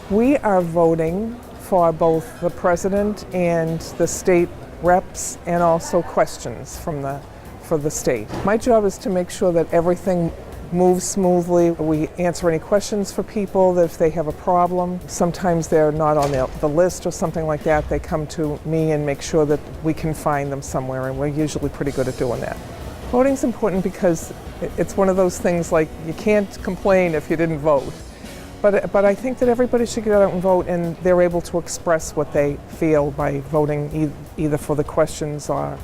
We are voting for both the president and the state reps and also questions for the state. My job is to make sure that everything moves smoothly. We answer any questions for people that if they have a problem. Sometimes they're not on the list or something like that. They come to me and make sure that we can find them somewhere, and we're usually pretty good at doing that. Voting's important because it's one of those things like you can't complain if you didn't vote. But I think that everybody should get out and vote, and they're able to express what they feel by voting either for the questions or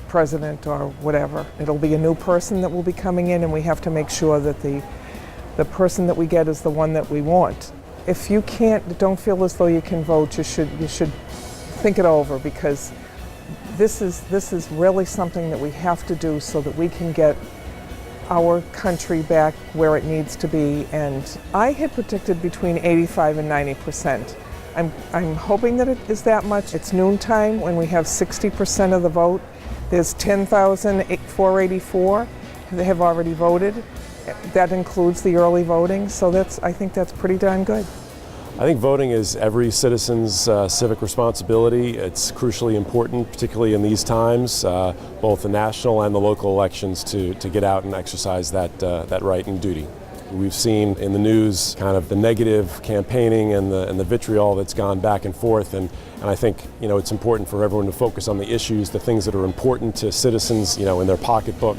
president or whatever. It'll be a new person that will be coming in, and we have to make sure that the person that we get is the one that we want. If you don't feel as though you can vote, you should think it over, because this is really something that we have to do so that we can get our country back where it needs to be. And I had predicted between 85 and 90%. I'm hoping that it is that much. It's noontime when we have 60% of the vote. There's 10,484 that have already voted. That includes the early voting, so I think that's pretty darn good. I think voting is every citizen's civic responsibility. It's crucially important, particularly in these times, both the national and the local elections, to get out and exercise that right and duty. We've seen in the news kind of the negative campaigning and the vitriol that's gone back and forth, and I think it's important for everyone to focus on the issues, the things that are important to citizens, in their pocketbook,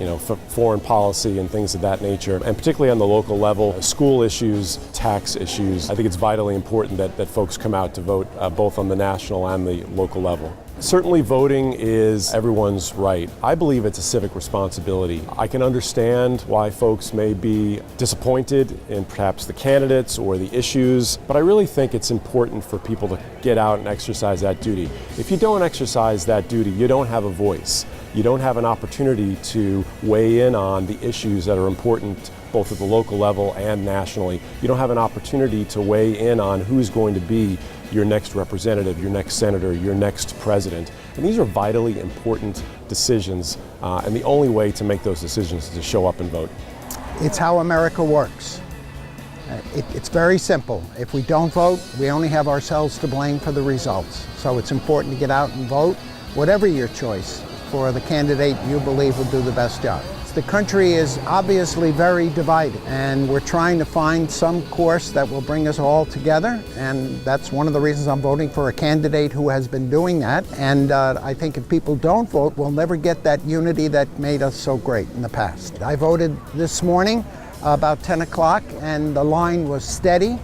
foreign policy and things of that nature, and particularly on the local level, school issues, tax issues. I think it's vitally important that folks come out to vote both on the national and the local level. Certainly voting is everyone's right. I believe it's a civic responsibility. I can understand why folks may be disappointed in perhaps the candidates or the issues, but I really think it's important for people to get out and exercise that duty. If you don't exercise that duty, you don't have a voice. You don't have an opportunity to weigh in on the issues that are important both at the local level and nationally. You don't have an opportunity to weigh in on who's going to be your next representative, your next senator, your next president. And these are vitally important decisions, and the only way to make those decisions is to show up and vote. It's how America works. It's very simple. If we don't vote, we only have ourselves to blame for the results. So it's important to get out and vote, whatever your choice, for the candidate you believe will do the best job. The country is obviously very divided, and we're trying to find some course that will bring us all together, and that's one of the reasons I'm voting for a candidate who has been doing that. And I think if people don't vote, we'll never get that unity that made us so great in the past. I voted this morning about 10 o'clock, and the line was steady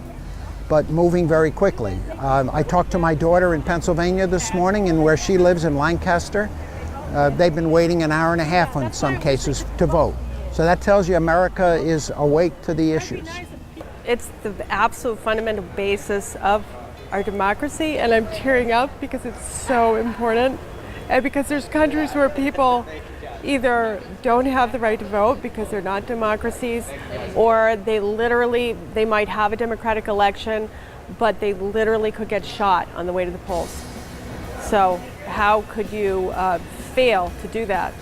but moving very quickly. I talked to my daughter in Pennsylvania this morning, and where she lives in Lancaster, they've been waiting an hour and a half in some cases to vote. So that tells you America is awake to the issues. It's the absolute fundamental basis of our democracy, and I'm tearing up because it's so important. And because there's countries where people either don't have the right to vote because they're not democracies, or they might have a democratic election, but they literally could get shot on the way to the polls. So how could you fail to do that,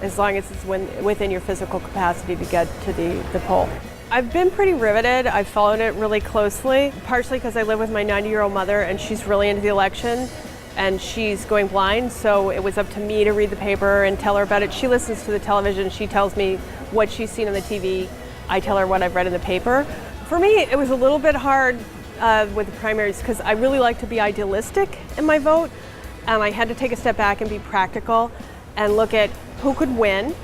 as long as it's within your physical capacity to get to the poll? I've been pretty riveted. I've followed it really closely, partially because I live with my 90-year-old mother, and she's really into the election, and she's going blind, so it was up to me to read the paper and tell her about it. She listens to the television. She tells me what she's seen on the TV. I tell her what I've read in the paper. For me, it was a little bit hard with the primaries because I really like to be idealistic in my vote. I had to take a step back and be practical and look at who could win,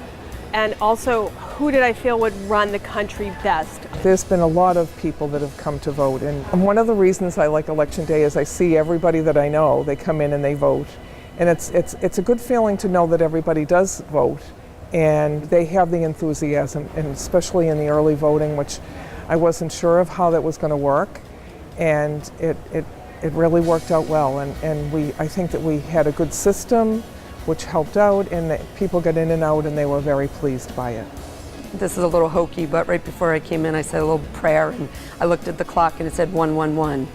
and also who did I feel would run the country best. There's been a lot of people that have come to vote, and one of the reasons I like Election Day is I see everybody that I know, they come in and they vote. And it's a good feeling to know that everybody does vote, and they have the enthusiasm, and especially in the early voting, which I wasn't sure of how that was going to work, and it really worked out well, and I think that we had a good system which helped out, and that people got in and out, and they were very pleased by it. This is a little hokey, but right before I came in, I said a little prayer, and I looked at the clock and it said 111,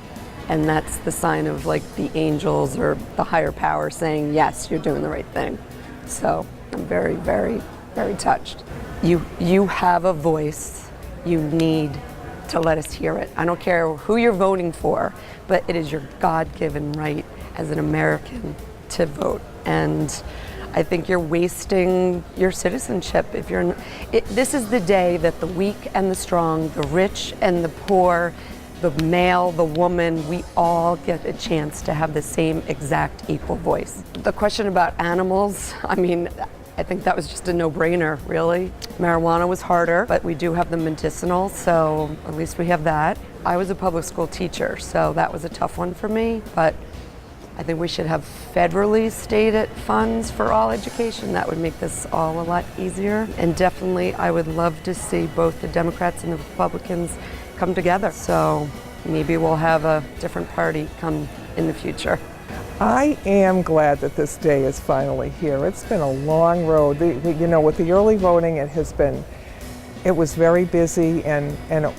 and that's the sign of like the angels or the higher power saying, yes, you're doing the right thing. So I'm very, very, very touched. You have a voice. You need to let us hear it. I don't care who you're voting for, but it is your God-given right as an American to vote. And I think you're wasting your citizenship if you're. This is the day that the weak and the strong, the rich and the poor, the male, the woman, we all get a chance to have the same exact equal voice. The question about animals, I mean, I think that was just a no-brainer, really. Marijuana was harder, but we do have the medicinal, so at least we have that. I was a public school teacher, so that was a tough one for me, but I think we should have federally stated funds for all education. That would make this all a lot easier. And definitely, I would love to see both the Democrats and the Republicans come together. So maybe we'll have a different party come in the future. I am glad that this day is finally here. It's been a long road. You know, with the early voting, it was very busy, and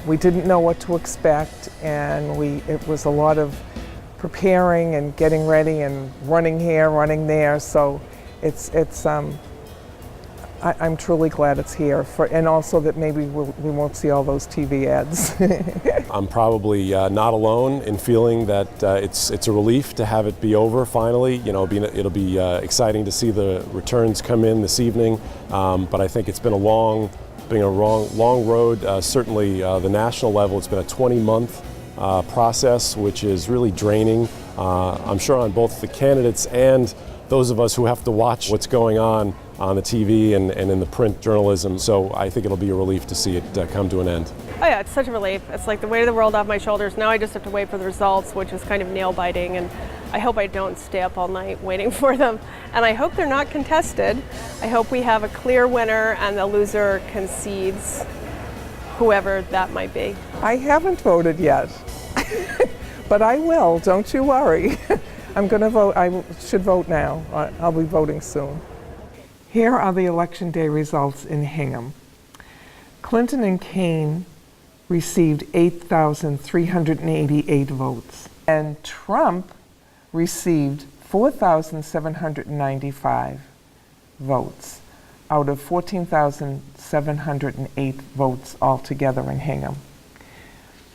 we didn't know what to expect, and it was a lot of preparing and getting ready and running here, running there. So I'm truly glad it's here, and also that maybe we won't see all those TV ads. I'm probably not alone in feeling that it's a relief to have it be over finally. You know, it'll be exciting to see the returns come in this evening, but I think it's been a long road. Certainly, the national level, it's been a 20-month process, which is really draining. I'm sure on both the candidates and those of us who have to watch what's going on the TV and in the print journalism. So I think it'll be a relief to see it come to an end. Oh yeah, it's such a relief. It's like the weight of the world off my shoulders. Now I just have to wait for the results, which is kind of nail-biting, and I hope I don't stay up all night waiting for them. And I hope they're not contested. I hope we have a clear winner and the loser concedes, whoever that might be. I haven't voted yet, but I will, don't you worry. I'm going to vote. I should vote now. I'll be voting soon. Here are the Election Day results in Hingham. Clinton and Kane received 8,388 votes, and Trump received 4,795 votes out of 14,708 votes altogether in Hingham.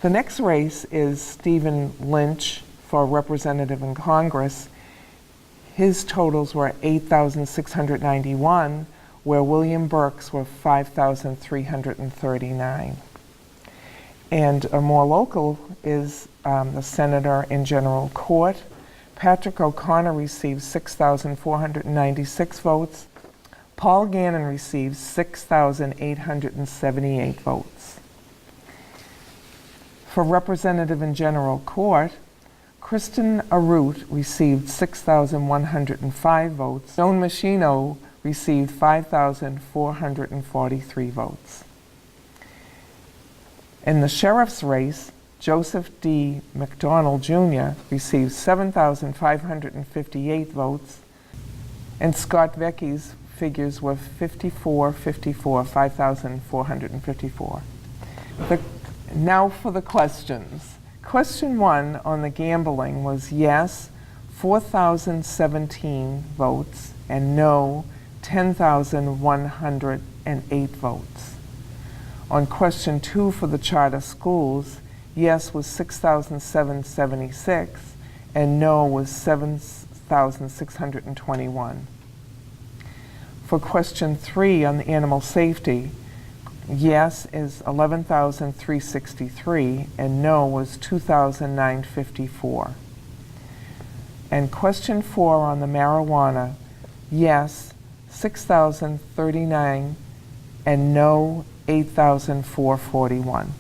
The next race is Stephen Lynch for representative in Congress. His totals were 8,691, where William Burke's were 5,339. And a more local is the senator in general court. Patrick O'Connor received 6,496 votes. Paul Gannon received 6,878 votes. For representative in general court, Kristen Arute received 6,105 votes. Joan Machino received 5,443 votes. In the sheriff's race, Joseph D. McDonald Jr. received 7,558 votes, and Scott Vecchi's figures were 5,454. Now for the questions. Question 1 on the gambling was yes, 4,017 votes, and no, 10,108 votes. On question 2 for the charter schools, yes was 6,776, and no was 7,621. For question 3 on the animal safety, yes is 11,363, and no was 2,954. And question 4 on the marijuana, yes 6,039, and no 8,441.